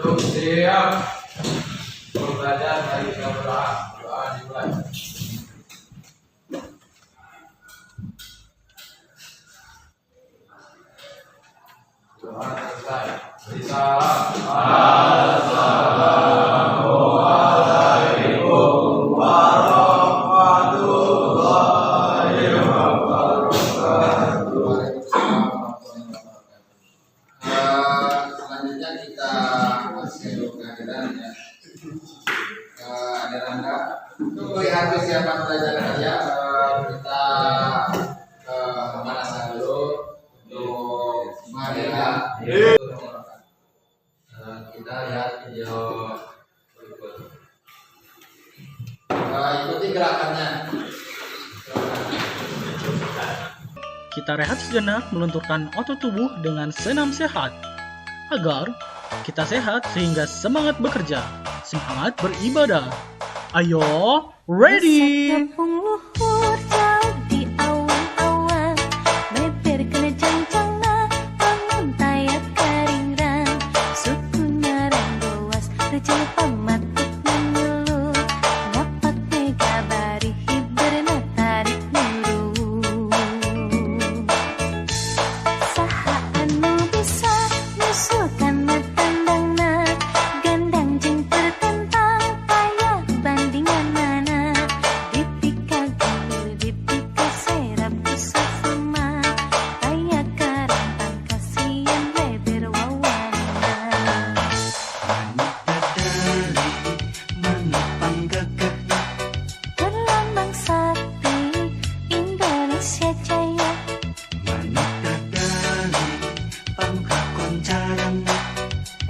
Untuk siap belajar dari doa dimulai. Doa selesai. Assalamualaikum warahmatullahi wabarakatuh. Selanjutnya kita masih kehadiran ya. Ada Rangga. Untuk melihat kesiapan pelajaran saja kita pemanasan dulu untuk marilah. Kita lihat video berikut. Ikuti gerakannya. Kita rehat sejenak melunturkan otot tubuh dengan senam sehat. Agar kita sehat sehingga semangat bekerja, semangat beribadah. Ayo, ready! Kampung luhur jauh di awan-awan, beber kena jang-jangna, bangun tayak karingrang, suku narang gowas, rejel pamatuk menyuluh, ngapak mega bari hiberna tarik nuru. Saha anu bisa nyusulkan tandangna, gandang jeung tertentang, payah bandingan mana, dipika gembul, dipika serap kusah sama, kayak karantang kasihan leber wawana. Berlambang sakti Indonesia Jaya,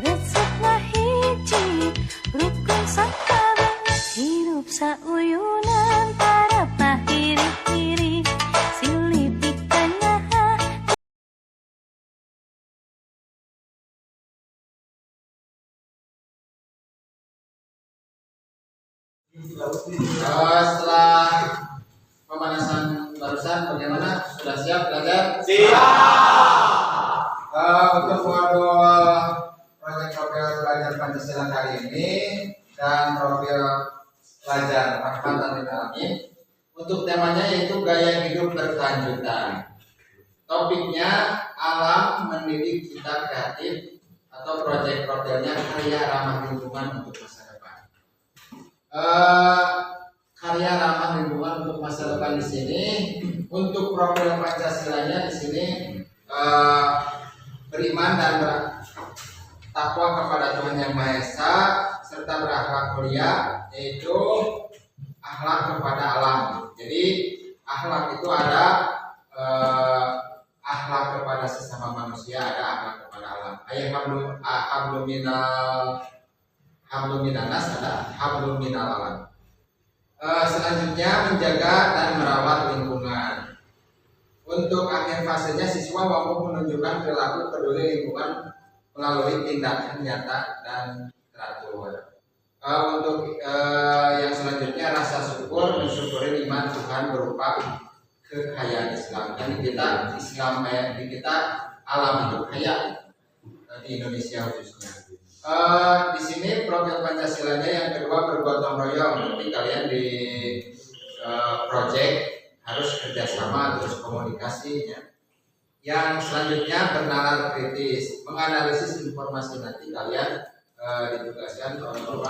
resepna hiji rukun sakabeh, hirup sauyunan para pahiri-hiri, silih pikanyaha. Setelah pemanasan barusan, bagaimana? Sudah siap belajar? Untuk modul proyek profil belajar Pancasila kali ini dan profil pelajar Rahmatan lil Alamin, untuk temanya yaitu gaya hidup berkelanjutan. Topiknya alam mendidik kita kreatif atau proyek profilnya karya ramah lingkungan untuk masa depan. Karya ramah lingkungan untuk masa depan di sini, untuk profil Pancasilanya di sini beriman dan bertakwa kepada Tuhan Yang Maha Esa serta berakhlak mulia, yaitu akhlak kepada alam. Jadi akhlak itu ada akhlak kepada sesama manusia, ada akhlak kepada alam. Ayat hablum minanas, ada hablum minal alam. Selanjutnya menjaga dan merawat lingkungan. Untuk akhir fasenya siswa mampu menunjukkan perilaku peduli lingkungan melalui tindakan nyata dan teratur. Untuk yang selanjutnya rasa syukur, mensyukuri nikmat Tuhan berupa kekayaan Islam. Dan kita Islam di kita alam itu kaya di Indonesia khususnya. Di sini profil Pancasilanya yang kedua bergotong royong. Nanti kalian di project harus kerjasama, terus komunikasinya. Yang selanjutnya bernalar kritis, menganalisis informasi. Nanti kalian ditugaskan untuk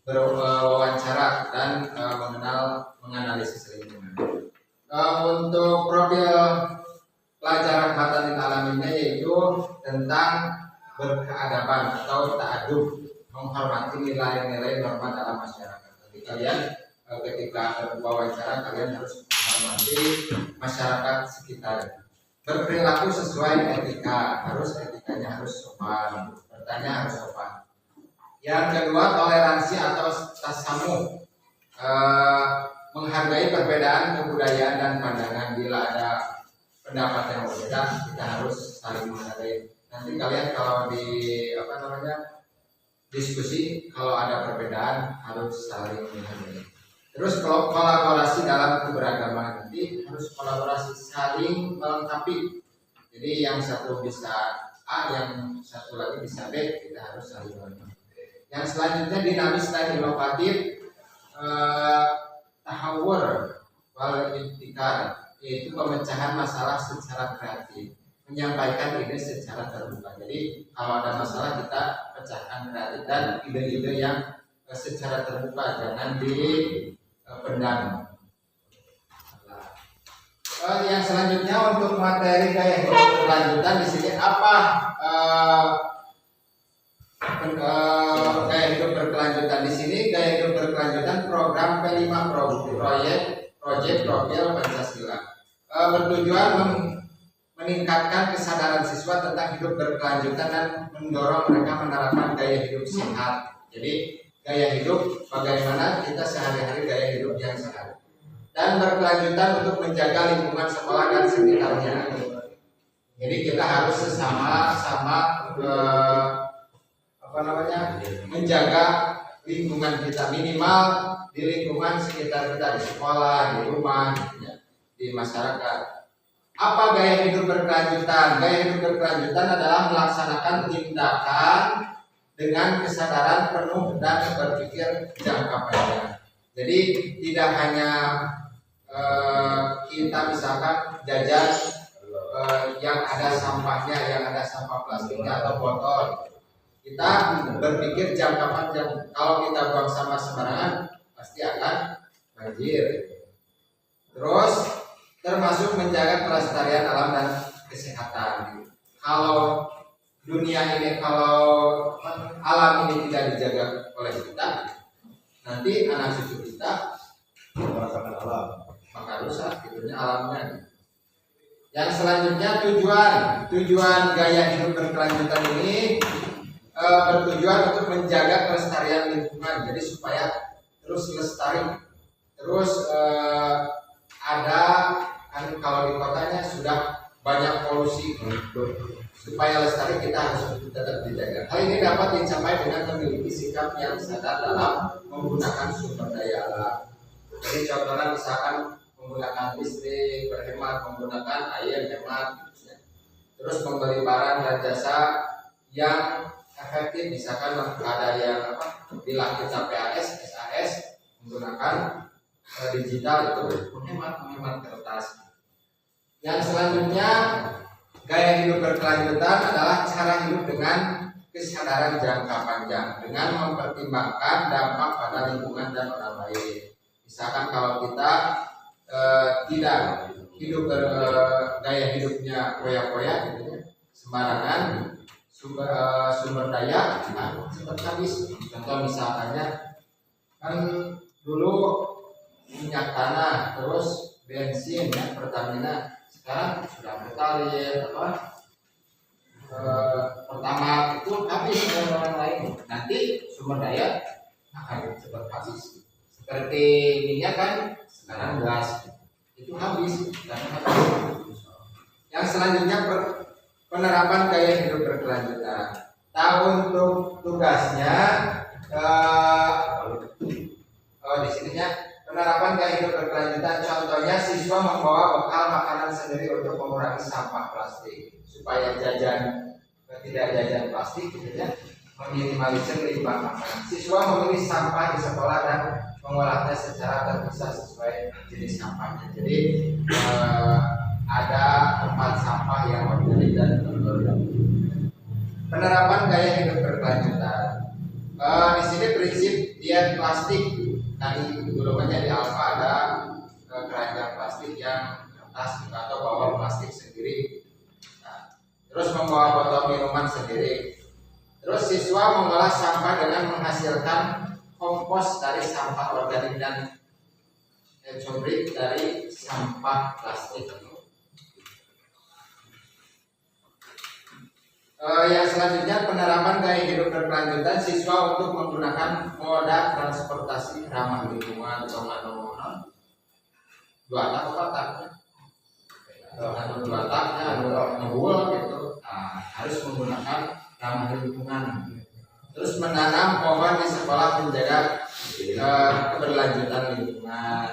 berwawancara dan menganalisis lingkungan. Untuk profil pelajaran Rahmatan lil Alaminnya yaitu tentang berkeadaban atau ta'adub, menghormati nilai-nilai norma dalam masyarakat. Jadi kalian ketika berwawancara kalian harus menghormati masyarakat sekitar, berperilaku sesuai etika, etikanya harus sopan, bertanya harus sopan. Yang kedua toleransi atau tasamuh, menghargai perbedaan kebudayaan dan pandangan. Bila ada pendapat yang berbeda kita harus saling menghargai. Nanti kalian kalau di diskusi kalau ada perbedaan harus saling menghargai. Terus kolaborasi dalam keberagaman, nanti harus kolaborasi saling melengkapi. Jadi yang satu bisa A, A, yang satu lagi bisa B, kita harus saling mengerti. Yang selanjutnya dinamis dan inovatif, tahawur wal ibtikar, yaitu pemecahan masalah secara kreatif, menyampaikan ide secara terbuka. Jadi kalau ada masalah kita pecahkan kreatif dan ide-ide yang secara terbuka, jangan dipendam. Yang selanjutnya untuk materi gaya hidup berkelanjutan di sini apa? Gaya hidup berkelanjutan di sini, gaya hidup berkelanjutan program P5 proyek profil Pancasila, bertujuan meningkatkan kesadaran siswa tentang hidup berkelanjutan dan mendorong mereka menerapkan gaya hidup sehat. Jadi gaya hidup bagaimana kita sehari-hari gaya hidup yang sehat dan berkelanjutan untuk menjaga lingkungan sekolah dan sekitarnya. Jadi kita harus sama-sama menjaga lingkungan kita, minimal di lingkungan sekitar kita, di sekolah, di rumah, di masyarakat. Apa gaya hidup berkelanjutan? Gaya hidup berkelanjutan adalah melaksanakan tindakan dengan kesadaran penuh dan berpikir jangka panjang. Jadi tidak hanya kita misalkan jajan yang ada sampahnya, yang ada sampah plastiknya atau botol. Kita berpikir jangka panjang. Kalau kita buang sampah sembarangan pasti akan banjir. Terus termasuk menjaga kelestarian alam dan kesehatan. Kalau dunia ini, kalau alam ini tidak dijaga oleh kita, nanti anak cucu kita merasakan alam, maka rusak gitunya alamnya. Yang selanjutnya tujuan gaya hidup berkelanjutan ini bertujuan untuk menjaga kelestarian lingkungan, jadi supaya terus lestari, terus ada kan kalau di kotanya sudah banyak polusi, supaya lestari kita harus tetap dijaga. Hal ini dapat dicapai dengan memiliki sikap yang sadar dalam menggunakan sumber daya alam. Jadi contohnya misalkan menggunakan listrik, berhemat, menggunakan air hemat, terus membeli barang dan jasa yang efektif, misalkan ada yang bila kita PAS, SAS menggunakan digital itu menghemat kertas. Yang selanjutnya gaya hidup berkelanjutan adalah cara hidup dengan kesadaran jangka panjang dengan mempertimbangkan dampak pada lingkungan dan orang lain. Misalkan kalau kita tidak hidup gaya hidupnya koyak-koyak gitu, sembarangan, sumber daya cepat habis. Contoh misalnya kan dulu minyak tanah, terus bensin ya, Pertamina, sekarang sudah Pertalite pertama itu habis dengan orang lain, nanti sumber daya akan cepat habis. Seperti minyak kan sekarang gas itu habis karena Yang selanjutnya penerapan gaya hidup berkelanjutan. Untuk tugasnya di sininya penerapan gaya hidup berkelanjutan. Contohnya siswa membawa bekal makanan sendiri untuk mengurangi sampah plastik supaya tidak jajan plastik gitu ya, meminimalisir limbah makanan. Siswa memilih sampah di sekolah dan mengolahnya secara terpisah sesuai jenis sampahnya. Jadi ada tempat sampah yang organik dan non-organik. Penerapan gaya hidup berkelanjutan. Di sini prinsip diet plastik. Tadi golongannya di alfa ada keranjang plastik yang kertas atau bawa plastik sendiri. Terus membawa botol minuman sendiri. Terus siswa mengolah sampah dengan menghasilkan kompos dari sampah organik dan ecobrik dari sampah plastik. Yang selanjutnya penerapan gaya hidup berkelanjutan siswa untuk menggunakan moda transportasi ramah lingkungan atau dua taknya ngebul gitu. Harus menggunakan ramah lingkungan. Terus menanam pohon di sekolah menjaga keberlanjutan lingkungan.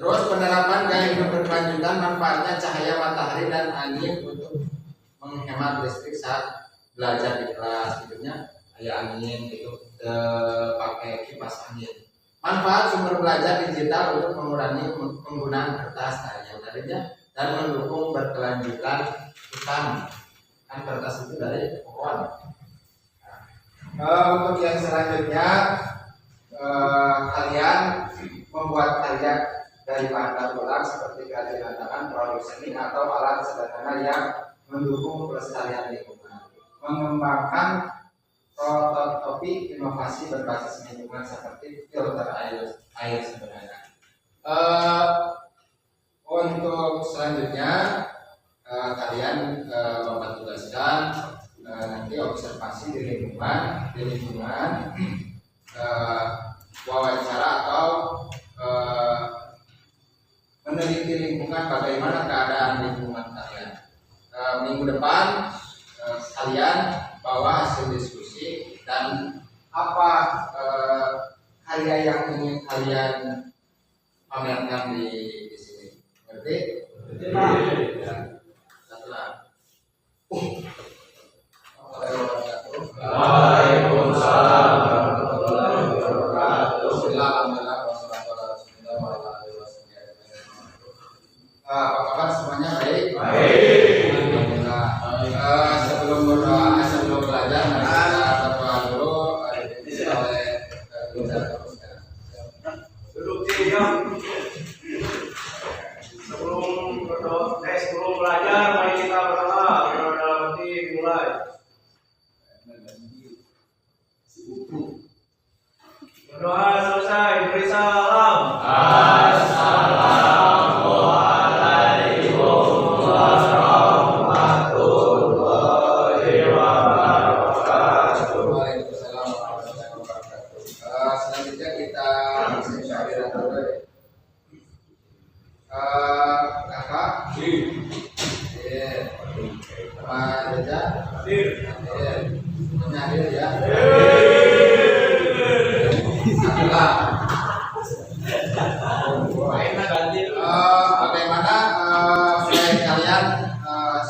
Terus penerapan gaya hidup berkelanjutan, manfaatnya cahaya matahari dan angin untuk menghemat listrik saat belajar di kelas, gitunya kayak angin itu pakai kipas angin. Manfaat sumber belajar digital untuk mengurangi penggunaan kertas, nah yang tadinya, dan mendukung berkelanjutan hutan, kan kertas itu dari pohon. Untuk yang selanjutnya, kalian membuat karya dari bahan daur ulang seperti kerajinan tangan, produk seni, atau alat sederhana yang mendukung pelestarian lingkungan. Mengembangkan prototipe inovasi berbasis lingkungan seperti filter air sebenarnya. Untuk selanjutnya kalian Bapak tugaskan nanti observasi di lingkungan, wawancara atau meneliti lingkungan, bagaimana keadaan lingkungan kalian. Minggu depan kalian bawa hasil diskusi dan apa karya yang ingin kalian pamerkan di sini. Ngerti? Ya. Setelah. Waalaikumsalam warahmatullahi wabarakatuh. Alhamdulillah wassalatu wassalamu ala rasulillah. Apa kabar semuanya, baik? Baik. Alhamdulillah. Sebelum berdoa, sebelum belajar, mari kita berdoa dulu. Dipimpin oleh Guru terus sekarang. Duduk diam. Sebelum belajar, mari kita berdoa. Berdoa dalam hati dimulai. Berdoa selesai, beri salam. Assalamualaikum warahmatullahi wabarakatuh. Waalaikumsalam warahmatullahi wabarakatuh. Selanjutnya kita syahir dulu. Kakak. Pak Reza. Semuanya hadir ya. Bagaimana slide kalian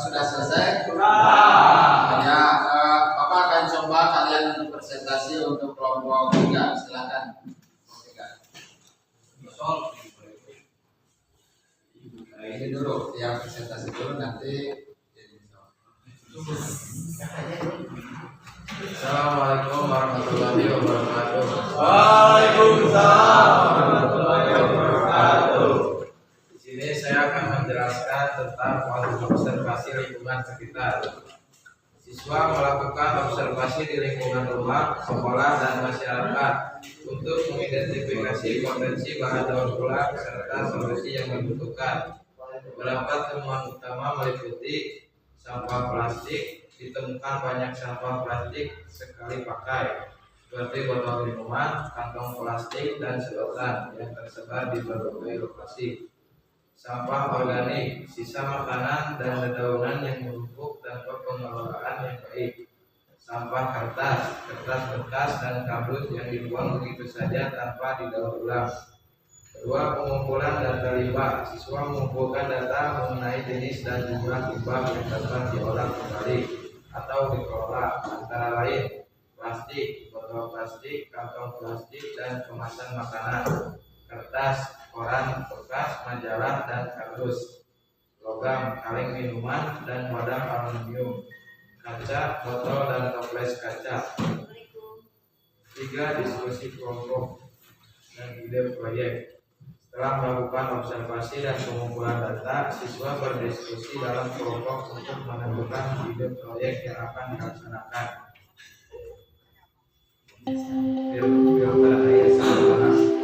sudah selesai? Ya, Bapak akan coba kalian untuk presentasi untuk kelompok 3. Silakan. Nah, ini dulu yang presentasi dulu nanti. Assalamualaikum warahmatullahi wabarakatuh. Waalaikumsalam warahmatullahi wabarakatuh. Di sini saya akan menjelaskan tentang observasi lingkungan sekitar. Siswa melakukan observasi di lingkungan rumah, sekolah, dan masyarakat untuk mengidentifikasi potensi bahan daur ulang serta solusi yang dibutuhkan. Beberapa temuan utama meliputi sampah plastik. Ditemukan banyak sampah plastik sekali pakai seperti botol minuman, kantong plastik, dan sedotan yang tersebar di berbagai lokasi. Sampah organik, sisa makanan dan dedaunan yang menumpuk tanpa pengelolaan yang baik. Sampah kertas, kertas bekas, dan kabut yang dibuang begitu saja tanpa didaur ulang. Kedua, pengumpulan data limbah. Siswa mengumpulkan data mengenai jenis dan jumlah limbah yang dapat diolah kembali atau dikelola, antara lain plastik, botol plastik, kantong plastik, dan kemasan makanan, kertas, koran bekas, majalah, dan kardus, logam, kaleng minuman, dan wadah aluminium, kaca, botol, dan toples kaca. 3. Diskusi kelompok dan ide proyek. Setelah melakukan observasi dan pengumpulan data, siswa berdiskusi dalam kelompok untuk menentukan ide proyek yang akan dilaksanakan. Filter air saluran.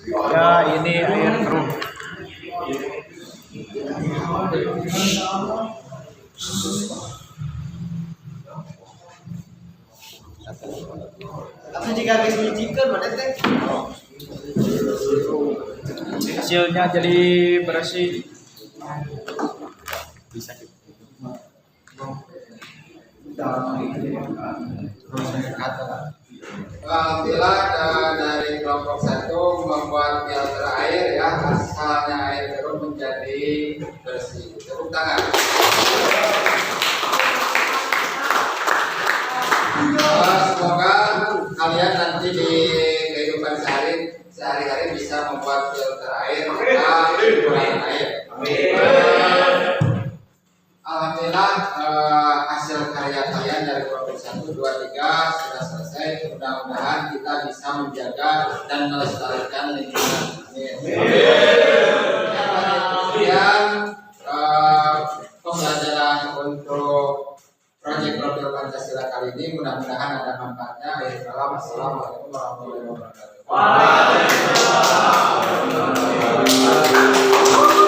Ya, ini air keruh. Atau jika guys menyijikan mana teh? Hasilnya jadi bersih. Bisa Alhamdulillah dari kelompok 1 membuat filter air ya, asalnya air keruh menjadi bersih. Tepuk tangan. Semoga kalian nanti di kehidupan sehari-hari bisa membuat filter air dan kurangi air. Alhamdulillah hasil karya kalian dari kelompok 1, 2, 3 sudah selesai. Mudah-mudahan kita bisa menjaga dan melestarikan lingkungan. Kemudian pembelajaran untuk proyek profil Pancasila kali ini mudah-mudahan ada manfaatnya. Assalamualaikum warahmatullahi wabarakatuh.